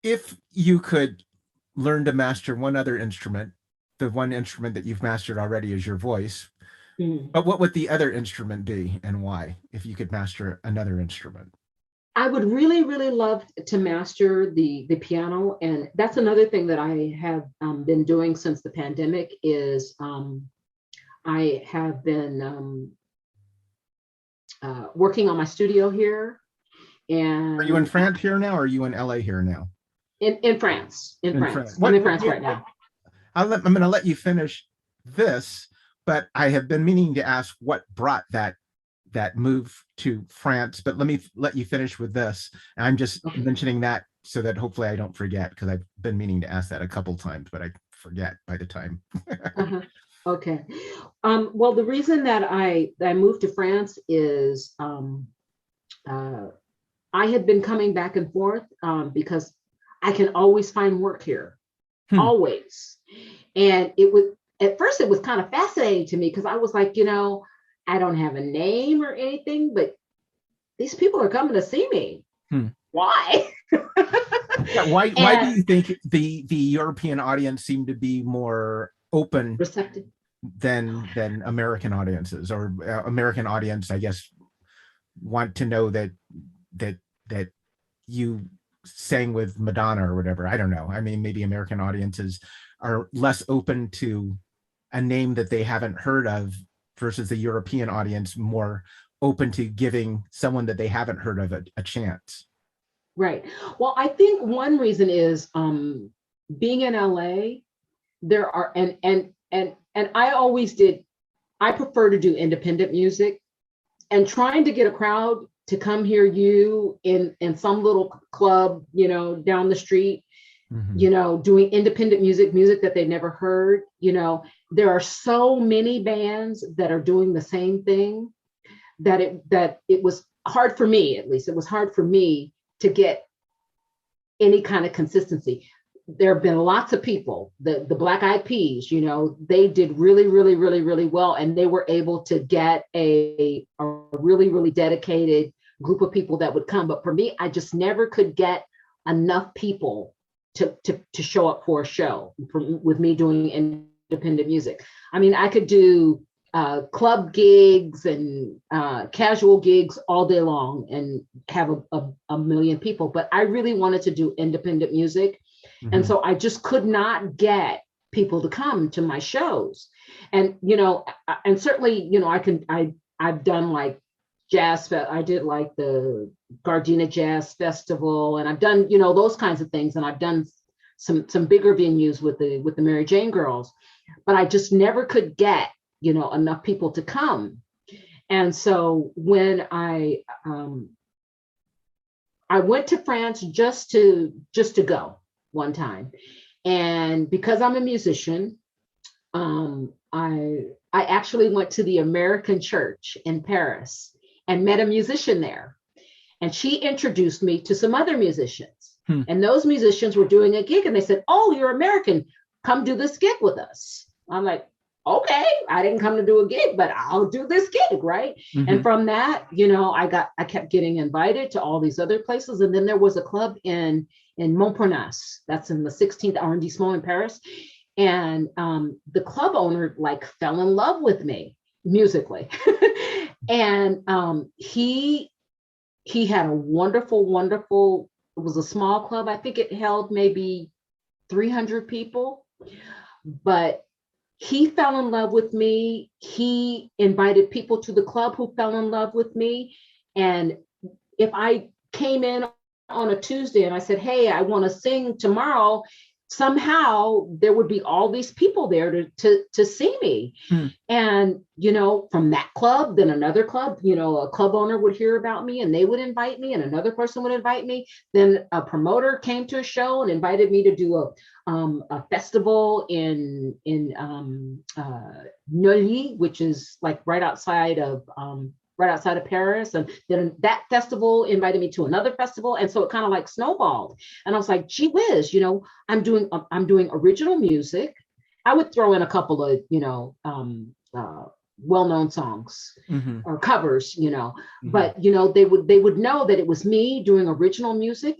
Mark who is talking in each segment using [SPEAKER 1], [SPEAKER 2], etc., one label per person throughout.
[SPEAKER 1] if you could learn to master one other instrument, the one instrument that you've mastered already is your voice,
[SPEAKER 2] Mm.
[SPEAKER 1] but what would the other instrument be and why, if you could master another instrument?
[SPEAKER 2] I would really, really love to master the piano, and that's another thing that I have been doing since the pandemic. Is I have been working on my studio here,
[SPEAKER 1] Are you in
[SPEAKER 2] and
[SPEAKER 1] France here now, or are you in LA here now?
[SPEAKER 2] in France, in
[SPEAKER 1] In France.
[SPEAKER 2] France, I'm in France right now.
[SPEAKER 1] I'm going to let you finish this, but I have been meaning to ask what brought that move to France. But let you finish with this. And I'm just
[SPEAKER 2] Okay.
[SPEAKER 1] mentioning that so that hopefully I don't forget, because I've been meaning to ask that a couple times, but I forget by the time.
[SPEAKER 2] Uh-huh. Okay. Well, the reason that I moved to France is uh, I had been coming back and forth because I can always find work here,
[SPEAKER 1] Hmm.
[SPEAKER 2] always. And it was at first it was kind of fascinating to me because I was like, I don't have a name or anything, but these people are coming to see me.
[SPEAKER 1] Hmm.
[SPEAKER 2] Why?
[SPEAKER 1] Yeah, why do
[SPEAKER 2] And
[SPEAKER 1] you think the European audience seem to be more open
[SPEAKER 2] receptive.
[SPEAKER 1] than American audiences, or American audience, I guess, want to know that that you sang with Madonna or whatever. I don't know. I mean, maybe American audiences are less open to a name that they haven't heard of versus the European audience more open to giving someone that they haven't heard of a chance.
[SPEAKER 2] Right. Well, I think one reason is being in LA, there are and I always did, I prefer to do independent music, and trying to get a crowd to come hear you in some little club, down the street,
[SPEAKER 1] Mhm.
[SPEAKER 2] doing independent music that they never heard. There are so many bands that are doing the same thing that it was hard for me, at least it was hard for me to get any kind of consistency. There have been lots of people, the Black Eyed Peas, they did really, really, really, really well, and they were able to get a really, really dedicated group of people that would come. But for me, I just never could get enough people to show up for a show with me doing independent music. I mean, I could do club gigs and casual gigs all day long and have a million people, but I really wanted to do independent music. And
[SPEAKER 1] Mhm.
[SPEAKER 2] so I just could not get people to come to my shows. And, and certainly, I've done like I did like the Gardena Jazz Festival, and I've done, those kinds of things. And I've done some bigger venues with the Mary Jane Girls, but I just never could get, enough people to come. And so when I went to France just to go one time. And because I'm a musician, I actually went to the American church in Paris and met a musician there. And she introduced me to some other musicians.
[SPEAKER 1] Hmm.
[SPEAKER 2] And those musicians were doing a gig, and they said, "Oh, you're American. Come do this gig with us." I'm like, "Okay, I didn't come to do a gig, but I'll do this gig," right? And
[SPEAKER 1] Mhm.
[SPEAKER 2] from that, I kept getting invited to all these other places. And then there was a club in Montparnasse, that's in the 16th arrondissement in Paris. And the club owner like fell in love with me musically. And he had a wonderful, wonderful, it was a small club. I think it held maybe 300 people, but he fell in love with me. He invited people to the club who fell in love with me. And if I came in on a Tuesday and I said, "Hey, I want to sing tomorrow," somehow there would be all these people there to see me.
[SPEAKER 1] Hmm.
[SPEAKER 2] And, from that club, then another club, a club owner would hear about me and they would invite me, and another person would invite me. Then a promoter came to a show and invited me to do a festival in Neuilly, which is like right outside of Paris. And then that festival invited me to another festival. And so it kind of like snowballed. And I was like, gee whiz, I'm doing original music. I would throw in a couple of, well-known songs
[SPEAKER 1] Mhm.
[SPEAKER 2] or covers,
[SPEAKER 1] Mhm.
[SPEAKER 2] but they would know that it was me doing original music.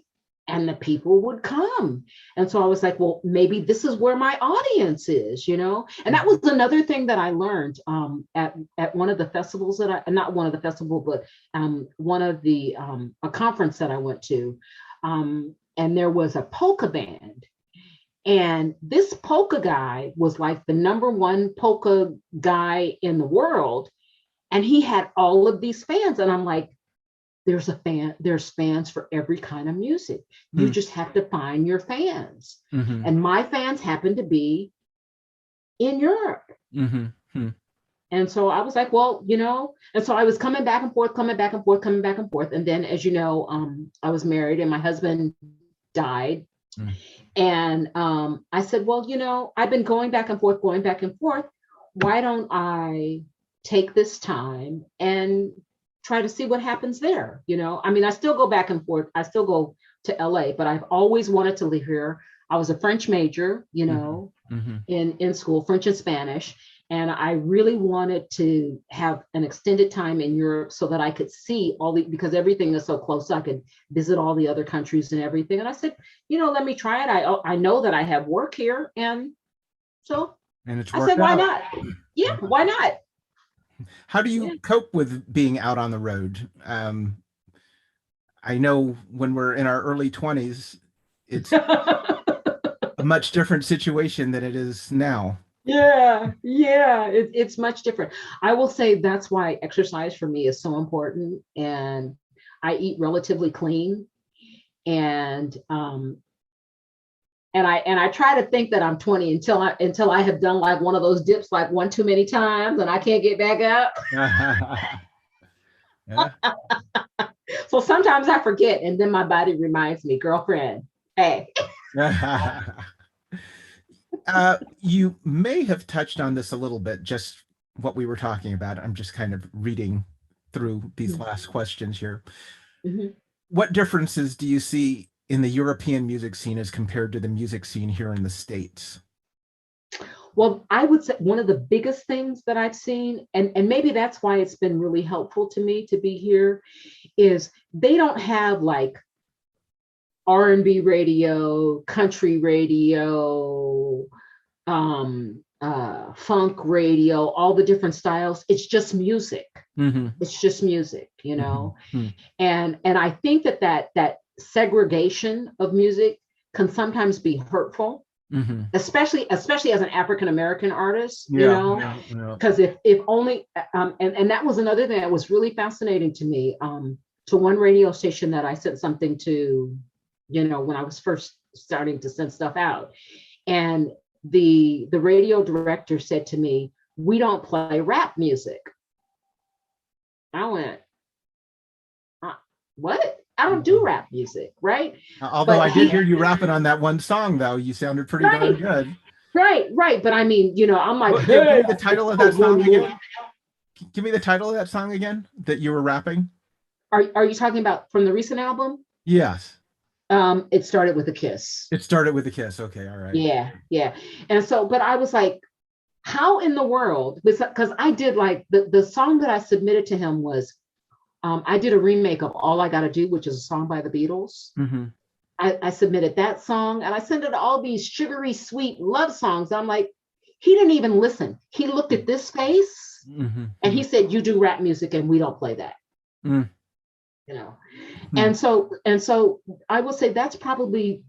[SPEAKER 2] and the people would come. And so I was like, well, maybe this is where my audience is, you know? And that was another thing that I learned at one of the festivals that not one of the festival, but one of the, a conference that I went to. And there was a polka band. And this polka guy was like the #1 polka guy in the world. And he had all of these fans. And I'm like, there's fans for every kind of music. You just have to find your fans. And my fans happen to be in Europe. And so I was like, well, you know, and so I was coming back and forth, coming back and forth, coming back and forth. And then, as you know, I was married and my husband died. And I said, well, you know, I've been going back and forth, going back and forth. Why don't I take this time and try to see what happens there? You know, I mean, I still go back and forth. I still go to LA, but I've always wanted to live here. I was a French major, you know, in school, French and Spanish. And I really wanted to have an extended time in Europe so that I could see because everything is so close. I could visit all the other countries and everything. And I said, you know, let me try it. I know that I have work here. And so I said, why not? Yeah, why not?
[SPEAKER 1] How do you cope with being out on the road? I know when we're in our early 20s, it's a much different situation than it is now.
[SPEAKER 2] Yeah, it's much different. I will say that's why exercise for me is so important. And I eat relatively clean. And I try to think that I'm 20 until I have done like one of those dips like one too many times and I can't get back up. So sometimes I forget, and then my body reminds me, girlfriend, hey.
[SPEAKER 1] You may have touched on this a little bit, just what we were talking about. I'm just kind of reading through these last questions here. What differences do you see in the European music scene as compared to the music scene here in the States?
[SPEAKER 2] Well, I would say one of the biggest things that I've seen, and maybe that's why it's been really helpful to me to be here, is they don't have like R&B radio, country radio, funk radio, all the different styles. It's just music. It's just music, you know. And I think that segregation of music can sometimes be hurtful. Especially as an African American artist, you know, because if only, and that was another thing that was really fascinating to me. To one radio station that I sent something to, you know, when I was first starting to send stuff out, and the radio director said to me, "We don't play rap music." I went, "What? I don't do rap music, right?"
[SPEAKER 1] Although I did hear you rapping on that one song, though. You sounded pretty darn good.
[SPEAKER 2] Right. But I mean, you know, I'm like,
[SPEAKER 1] well, give me the title of that song again. Give me the title of that song again that you were rapping.
[SPEAKER 2] Are you talking about from the recent album?
[SPEAKER 1] Yes.
[SPEAKER 2] It started with a kiss.
[SPEAKER 1] It started with a kiss. Okay, all right.
[SPEAKER 2] Yeah. And so, but I was like, how in the world? Because I did like the song that I submitted to him was, I did a remake of All I Gotta Do, which is a song by the Beatles. I submitted that song, and I sent it all these sugary, sweet love songs. I'm like, he didn't even listen. He looked at this face, and he said, "You do rap music, and we don't play that." You know, and so I will say that's probably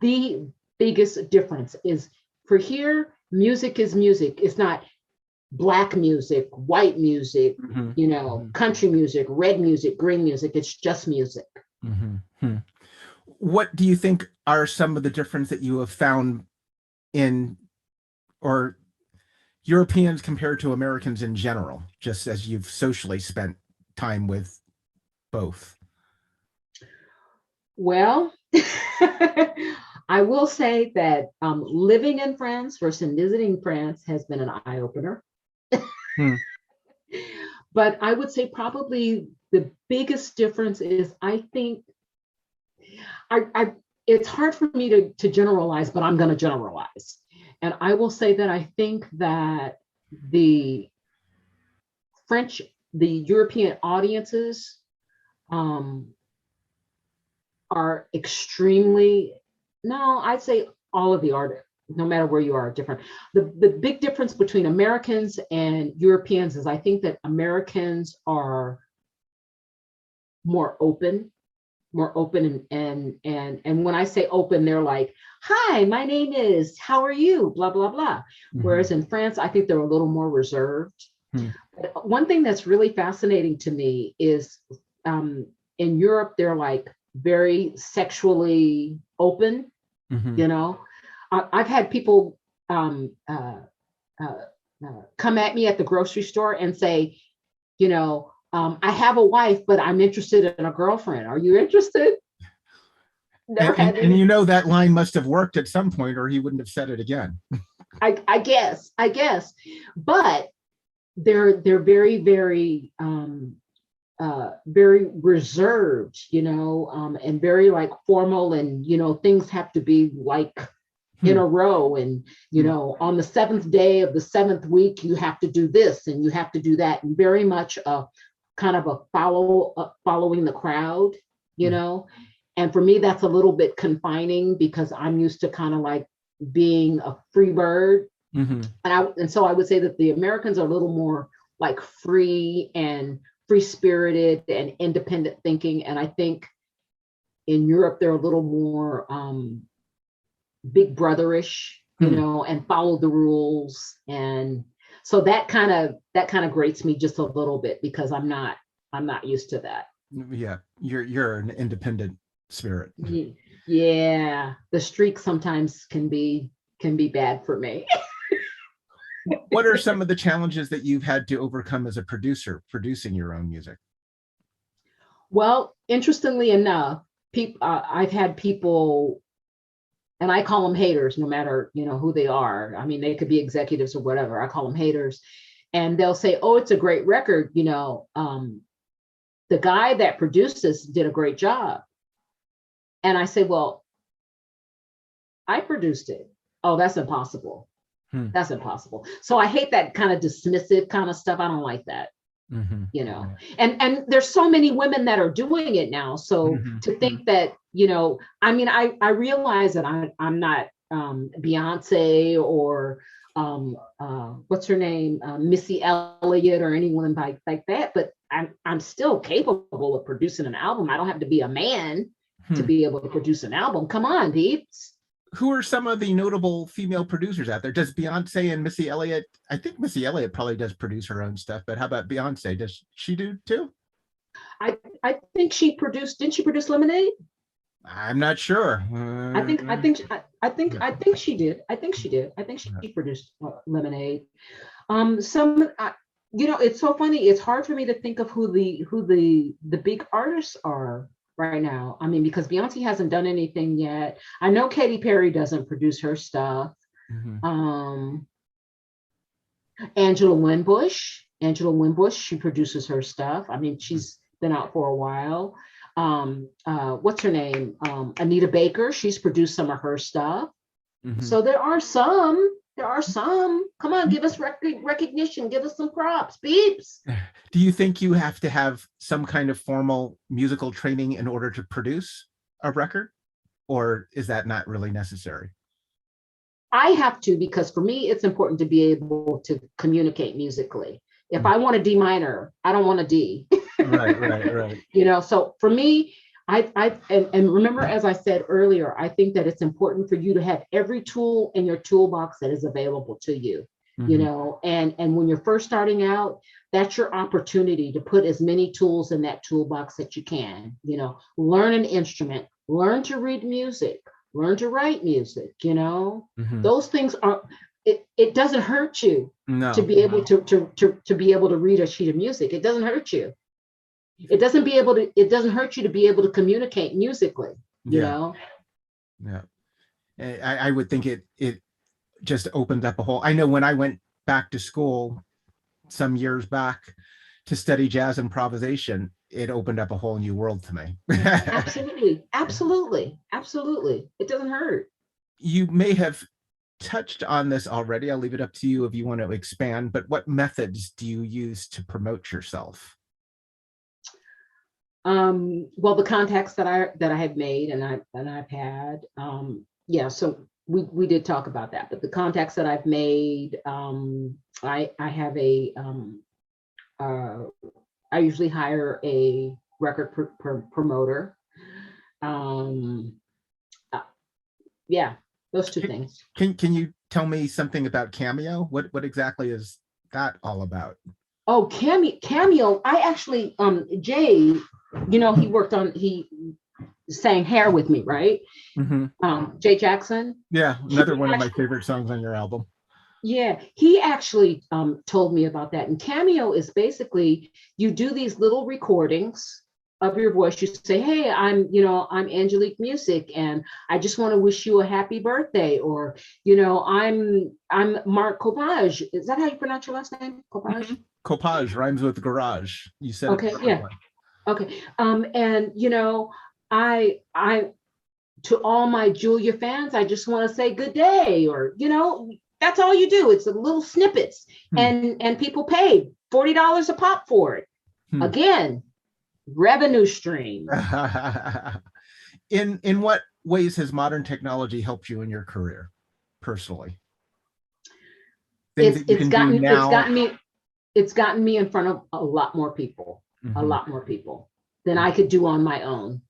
[SPEAKER 2] the biggest difference. Is for here, music is music. It's not Black music, white music, you know, country music, red music, green music. It's just music.
[SPEAKER 1] What do you think are some of the difference that you have found in, or Europeans compared to Americans in general, just as you've socially spent time with both?
[SPEAKER 2] Well, I will say that living in France versus visiting France has been an eye-opener. But I would say probably the biggest difference is, I think, it's hard for me to generalize, but I'm going to generalize. And I will say that I think that the European audiences are extremely, no, I'd say all of the art, no matter where you are, different. The big difference between Americans and Europeans is I think that Americans are more open, and when I say open, they're like, hi, my name is, how are you, blah blah blah. Whereas in France, I think they're a little more reserved. But one thing that's really fascinating to me is in Europe, they're like very sexually open. You know, I've had people come at me at the grocery store and say, you know, I have a wife, but I'm interested in a girlfriend. Are you interested? Never had
[SPEAKER 1] And you know that line must have worked at some point, or he wouldn't have said it again.
[SPEAKER 2] I guess, but they're very, very, very reserved, you know, and very like formal, and you know, things have to be like in a row, and you know, on the 7th day of the 7th week, you have to do this and you have to do that, and very much a kind of a following the crowd, you know. And for me, that's a little bit confining because I'm used to kind of like being a free bird. And so I would say that the Americans are a little more like free and free spirited and independent thinking. And I think in Europe, they're a little more big brotherish, you know, and follow the rules. And so that kind of grates me just a little bit because I'm not used to that.
[SPEAKER 1] Yeah, you're an independent spirit.
[SPEAKER 2] Yeah, the streak sometimes can be bad for me.
[SPEAKER 1] What are some of the challenges that you've had to overcome as a producer, producing your own music?
[SPEAKER 2] Well, interestingly enough, I've had people, and I call them haters, no matter, you know, who they are. I mean, they could be executives or whatever. I call them haters, and they'll say, "Oh, it's a great record. You know, the guy that produced this did a great job." And I say, "Well, I produced it." "Oh, that's impossible. That's impossible." So I hate that kind of dismissive kind of stuff. I don't like that. You know, and there's so many women that are doing it now. So to think that, you know, I mean, I realize that I'm not Beyonce or what's her name, Missy Elliott or anyone like that, but I'm still capable of producing an album. I don't have to be a man to be able to produce an album. Come on, peeps.
[SPEAKER 1] Who are some of the notable female producers out there? Does Beyonce and Missy Elliott, I think Missy Elliott probably does produce her own stuff, but how about Beyonce? Does she do too?
[SPEAKER 2] I think didn't she produce Lemonade?
[SPEAKER 1] I'm not sure.
[SPEAKER 2] I think she did. I think she produced Lemonade. You know, it's so funny. It's hard for me to think of who the big artists are right now. I mean, because Beyonce hasn't done anything yet. I know Katy Perry doesn't produce her stuff. Angela Winbush, she produces her stuff. I mean, she's been out for a while. What's her name? Anita Baker, she's produced some of her stuff. So there are some. Come on, give us recognition, give us some props, beeps.
[SPEAKER 1] Do you think you have to have some kind of formal musical training in order to produce a record? Or is that not really necessary?
[SPEAKER 2] I have to, because for me, it's important to be able to communicate musically. If I want a D minor, I don't want a D.
[SPEAKER 1] Right.
[SPEAKER 2] You know, so for me, and remember, as I said earlier, I think that it's important for you to have every tool in your toolbox that is available to you, you know, and when you're first starting out, that's your opportunity to put as many tools in that toolbox that you can, you know, learn an instrument, learn to read music, learn to write music, you know, those things are, it doesn't hurt you to be able to be able to read a sheet of music. It doesn't hurt you. It doesn't hurt you to be able to communicate musically, you know?
[SPEAKER 1] Yeah. I would think it just opened up a whole, I know when I went back to school some years back to study jazz improvisation, it opened up a whole new world to me.
[SPEAKER 2] Absolutely. It doesn't hurt.
[SPEAKER 1] You may have touched on this already. I'll leave it up to you if you want to expand, but what methods do you use to promote yourself?
[SPEAKER 2] Well, the contacts that I have made and I've had, yeah, so we did talk about that, but the contacts that I've made, I have uh, I usually hire a record promoter. Um, uh, yeah, those two things.
[SPEAKER 1] Can you tell me something about Cameo? What exactly is that all about?
[SPEAKER 2] Oh, Cameo. I actually, Jay, he sang Hair with me, right?
[SPEAKER 1] Hmm.
[SPEAKER 2] Jay Jackson.
[SPEAKER 1] Yeah,
[SPEAKER 2] He
[SPEAKER 1] another one of my
[SPEAKER 2] actually,
[SPEAKER 1] favorite songs on your album.
[SPEAKER 2] yeah, he actually told me about that. And Cameo is basically you do these little recordings of your voice. You say, "Hey, I'm Angelique Music, and I just want to wish you a happy birthday," or I'm Marc Copage. Is that how you pronounce your last name, Copage?
[SPEAKER 1] Mhm. Copage rhymes with garage. You said it
[SPEAKER 2] Okay, yeah,
[SPEAKER 1] perfectly.
[SPEAKER 2] okay. And I to all my Julia fans, I just want to say good day, or that's all you do. It's a little snippets,
[SPEAKER 1] Hmm.
[SPEAKER 2] and people pay $40 a pop for it.
[SPEAKER 1] Hmm.
[SPEAKER 2] Again, revenue stream.
[SPEAKER 1] In what ways has modern technology helped you in your career personally? Things
[SPEAKER 2] It's
[SPEAKER 1] that you
[SPEAKER 2] it's
[SPEAKER 1] can do
[SPEAKER 2] gotten it's
[SPEAKER 1] now.
[SPEAKER 2] gotten me it's gotten me in front of a
[SPEAKER 1] Mhm,
[SPEAKER 2] lot more people than I could do on my own.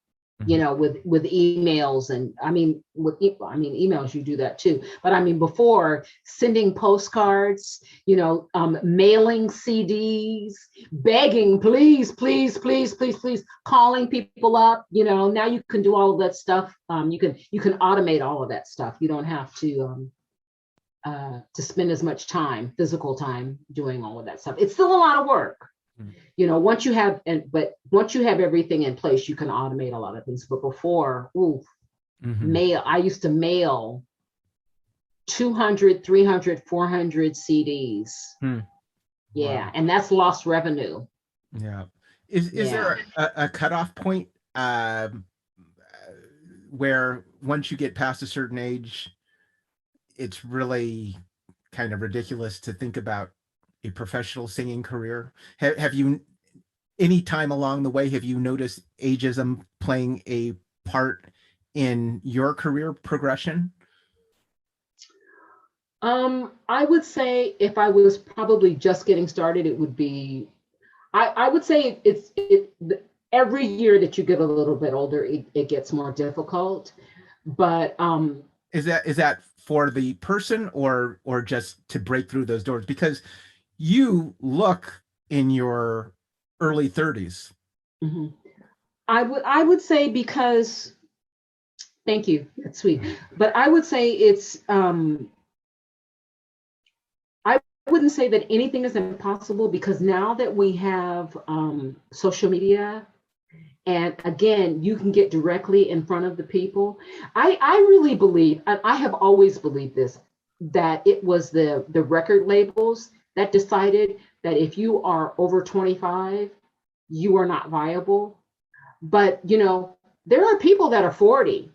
[SPEAKER 1] mhm.
[SPEAKER 2] With emails, and emails, you do that too, but I mean before, sending postcards, mailing CDs, begging, please, please, please, please, please, calling people up. Now you can do all of that stuff. You can automate all of that stuff. You don't have to spend as much time, physical time, doing all of that stuff. It's still a lot of work. Once you have everything in place, you can automate a lot of things. But before, ooh,
[SPEAKER 1] Mhm.
[SPEAKER 2] mail, I used to mail 200, 300, 400 CDs.
[SPEAKER 1] Hmm.
[SPEAKER 2] Yeah,
[SPEAKER 1] Wow.
[SPEAKER 2] and that's lost revenue.
[SPEAKER 1] Yeah. Is
[SPEAKER 2] Yeah.
[SPEAKER 1] there a cutoff point where once you get past a certain age, it's really kind of ridiculous to think about a professional singing career? Have you any time along the way have you noticed ageism playing a part in your career progression?
[SPEAKER 2] I would say if I was probably just getting started, it would be, I would say every year that you get a little bit older, it gets more difficult. But
[SPEAKER 1] Is that for the person or just to break through those doors? Because you look in your early 30s.
[SPEAKER 2] mhm. I would say, because thank you, that's sweet. But I would say I wouldn't say that anything is impossible, because now that we have social media, and again, you can get directly in front of the people. I really believe, and I have always believed this, that it was the record labels that decided that if you are over 25, you are not viable. But there are people that are 40.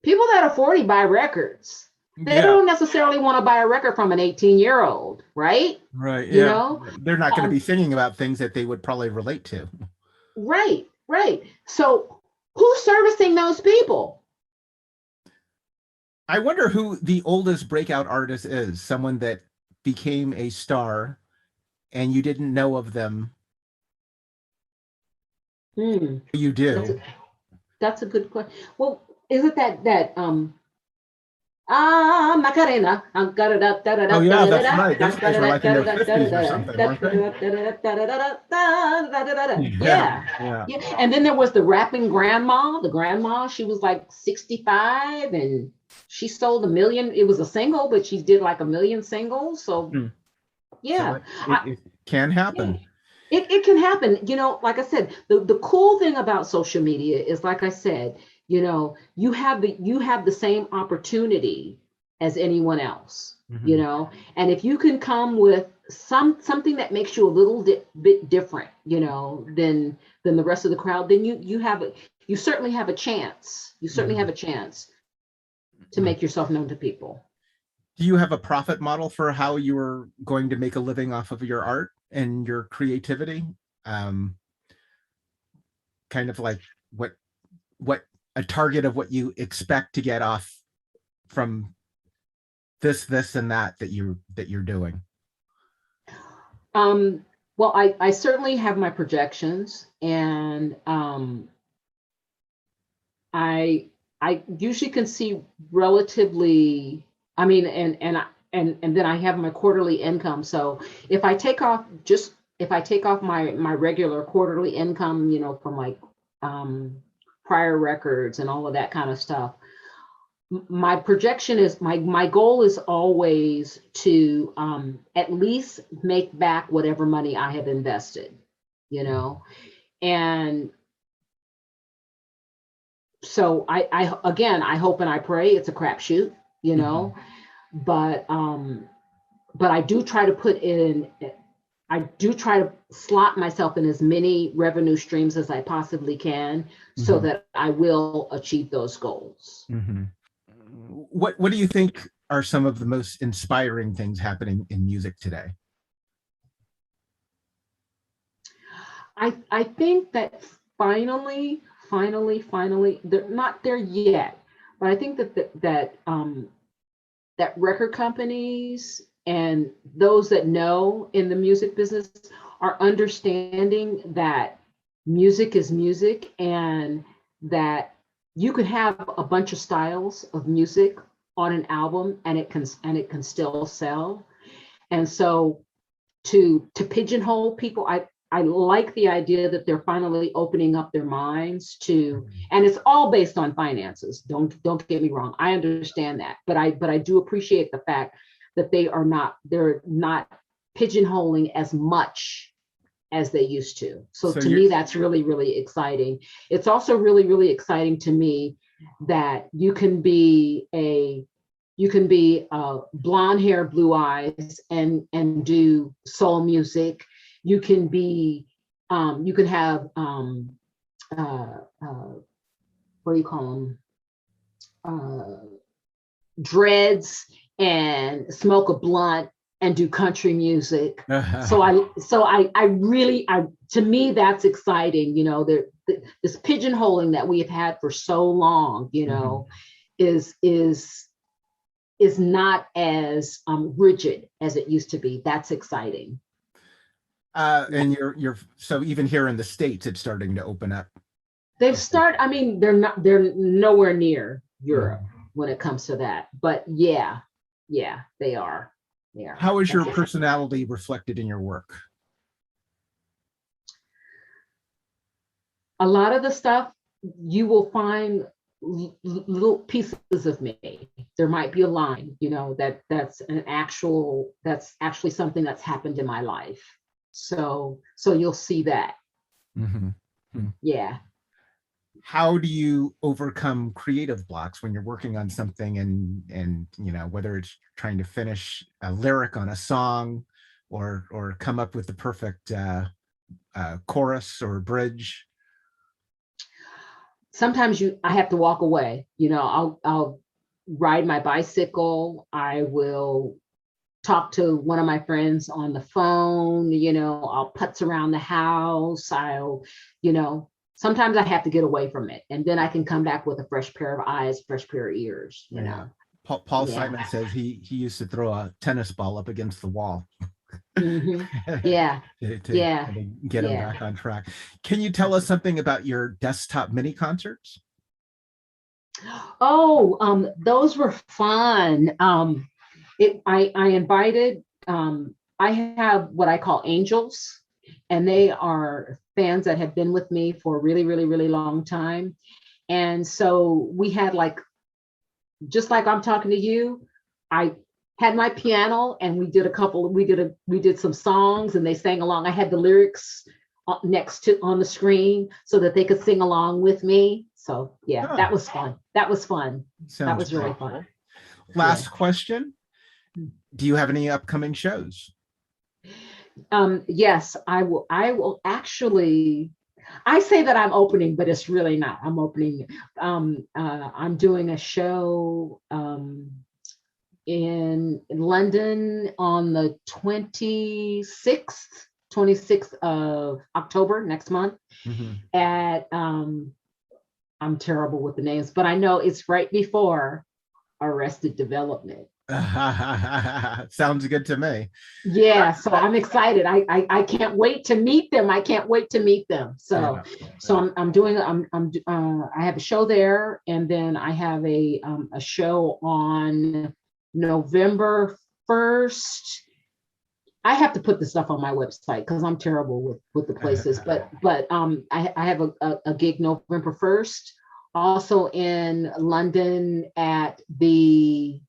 [SPEAKER 2] People that are 40 buy records. They
[SPEAKER 1] Yeah,
[SPEAKER 2] don't necessarily want to buy a record from an 18-year-old, right?
[SPEAKER 1] right.
[SPEAKER 2] You
[SPEAKER 1] Yeah.
[SPEAKER 2] know?
[SPEAKER 1] They're not going to be
[SPEAKER 2] Um,
[SPEAKER 1] singing about things that they would probably relate to.
[SPEAKER 2] right, right. So who's servicing those people?
[SPEAKER 1] I wonder who the oldest breakout artist is, someone that became a star and you didn't know of them.
[SPEAKER 2] Hmm,
[SPEAKER 1] You
[SPEAKER 2] that's a,
[SPEAKER 1] do.
[SPEAKER 2] that's a good question. Well, is it that Macarena.
[SPEAKER 1] Oh yeah, that's right. Those guys were like in their 50s or something, weren't they? Yeah,
[SPEAKER 2] Yeah.
[SPEAKER 1] yeah.
[SPEAKER 2] Yeah. And then there was the rapping grandma. The grandma, she was like 65, and she sold a million. It was a single, but she did like a million singles. So
[SPEAKER 1] Hmm. So
[SPEAKER 2] yeah.
[SPEAKER 1] it can
[SPEAKER 2] Yeah,
[SPEAKER 1] happen.
[SPEAKER 2] it can happen. Like I said, the cool thing about social media is, like I said, you have the same opportunity as anyone else,
[SPEAKER 1] Mhm.
[SPEAKER 2] and if you can come with something that makes you a little bit different, than the rest of the crowd, then you certainly have a chance. You certainly have
[SPEAKER 1] Mhm.
[SPEAKER 2] a chance to make yourself known to people.
[SPEAKER 1] Do you have a profit model for how you are going to make a living off of your art and your creativity? Um, kind of like what a target of what you expect to get off from this and that you're doing?
[SPEAKER 2] Well, I certainly have my projections, and I usually can see relatively. I mean, and then I have my quarterly income. So if I take off my regular quarterly income, from like prior records and all of that kind of stuff, my projection is my goal is always to at least make back whatever money I have invested, and so I hope and I pray it's a crapshoot, but I do try to slot myself in as many revenue streams as I possibly can, so that I will achieve those goals.
[SPEAKER 1] What do you think are some of the most inspiring things happening in music today?
[SPEAKER 2] I think that finally, they're not there yet, but I think that record companies and those that know in the music business are understanding that music is music, and that you could have a bunch of styles of music on an album and it can still sell. And so to pigeonhole people, I like the idea that they're finally opening up their minds to, and it's all based on finances. Don't get me wrong. I understand that, but I do appreciate the fact that they're not pigeonholing as much as they used to. So to me, that's really, really exciting. It's also really, really exciting to me that you can be blonde hair, blue eyes, and do soul music. You can be, you can have, what do you call them? Dreads, and smoke a blunt and do country music. So I really, to me, that's exciting. This pigeonholing that we have had for so long, is not as rigid as it used to be. That's exciting.
[SPEAKER 1] And so even here in the States, it's starting to open up.
[SPEAKER 2] I mean, they're nowhere near Europe when it comes to that, but yeah, they are. Yeah.
[SPEAKER 1] How is your personality reflected in your work?
[SPEAKER 2] A lot of the stuff you will find little pieces of me. There might be a line, that's actually something that's happened in my life. So you'll see that. Yeah.
[SPEAKER 1] How do you overcome creative blocks when you're working on something, and whether it's trying to finish a lyric on a song or come up with the perfect chorus or bridge?
[SPEAKER 2] Sometimes I have to walk away. I'll ride my bicycle. I will talk to one of my friends on the phone. I'll putz around the house. Sometimes I have to get away from it, and then I can come back with a fresh pair of eyes, fresh pair of ears.
[SPEAKER 1] Paul Simon says he used to throw a tennis ball up against the wall.
[SPEAKER 2] Yeah.
[SPEAKER 1] to get him back on track. Can you tell us something about your desktop mini concerts?
[SPEAKER 2] Oh, those were fun. I invited. I have what I call angels, and they are fans that have been with me for a really, really, really long time. And so we had, just like I'm talking to you, I had my piano, and we did some songs, and they sang along. I had the lyrics on the screen so that they could sing along with me. So yeah, that was fun. That was really fun.
[SPEAKER 1] Last question. Do you have any upcoming shows?
[SPEAKER 2] Yes, I will actually. I say that I'm opening, but it's really not. I'm opening. I'm doing a show in London on the 26th 26th of October, next month,
[SPEAKER 1] Mhm.
[SPEAKER 2] at I'm terrible with the names, but I know it's right before Arrested Development.
[SPEAKER 1] Sounds good to me.
[SPEAKER 2] Yeah, so I'm excited. I can't wait to meet them. I can't wait to meet them. So
[SPEAKER 1] Yeah.
[SPEAKER 2] I'm doing I have a show there, and then I have a show on November 1st. I have to put the stuff on my website because I'm terrible with the places. I have a gig November 1st, also in London at the, I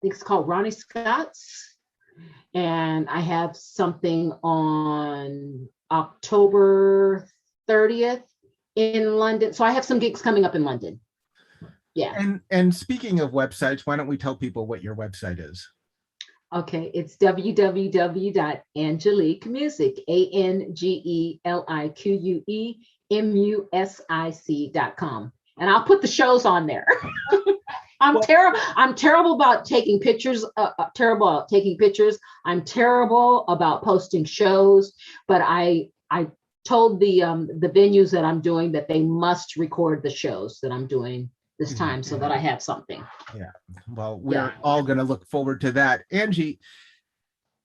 [SPEAKER 2] think it's called Ronnie Scott's, and I have something on October 30th in London. So I have some gigs coming up in London. Yeah.
[SPEAKER 1] And speaking of websites, why don't we tell people what your website is?
[SPEAKER 2] Okay, it's www.angeliquemusic, ANGELIQUEMUSIC.com. And I'll put the shows on there. I'm terrible. I'm terrible about taking pictures. Terrible about taking pictures. I'm terrible about posting shows. But I told the venues that I'm doing that they must record the shows that I'm doing this time so that I have something.
[SPEAKER 1] Yeah. Well, we're all going to look forward to that. Angie,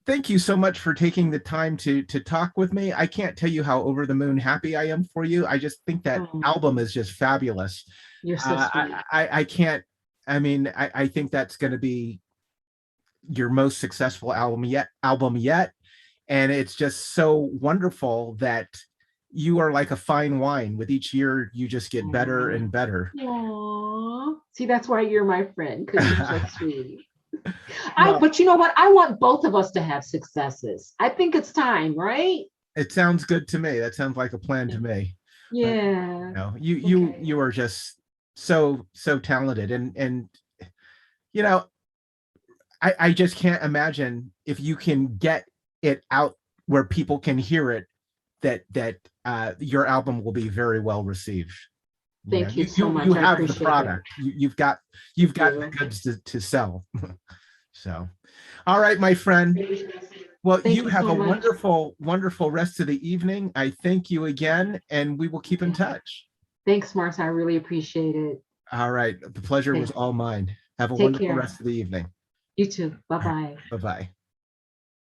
[SPEAKER 1] thank you so much for taking the time to talk with me. I can't tell you how over the moon happy I am for you. I just think that album is just fabulous.
[SPEAKER 2] You're so sweet.
[SPEAKER 1] I can't. I mean, I think that's going to be your most successful album yet. And it's just so wonderful that you are like a fine wine. With each year, you just get better and better.
[SPEAKER 2] Aww. See, that's why you're my friend, because you're so sweet. But you know what? I want both of us to have successes. I think it's time, right?
[SPEAKER 1] It sounds good to me. That sounds like a plan to me.
[SPEAKER 2] Yeah.
[SPEAKER 1] But, you are just so talented, and you know, I just can't imagine if you can get it out where people can hear it, that your album will be very well received.
[SPEAKER 2] Thank you so much.
[SPEAKER 1] You
[SPEAKER 2] I
[SPEAKER 1] have the
[SPEAKER 2] appreciate
[SPEAKER 1] product. You've got the goods to sell. So, all right, my friend. Well, you have a wonderful rest of the evening. I thank you again, and we will keep in touch.
[SPEAKER 2] Thanks, Mark. I really appreciate it.
[SPEAKER 1] All right. The pleasure was all mine. Have a
[SPEAKER 2] Take
[SPEAKER 1] wonderful
[SPEAKER 2] care.
[SPEAKER 1] rest of the evening.
[SPEAKER 2] You too. Bye-bye.
[SPEAKER 1] Bye-bye.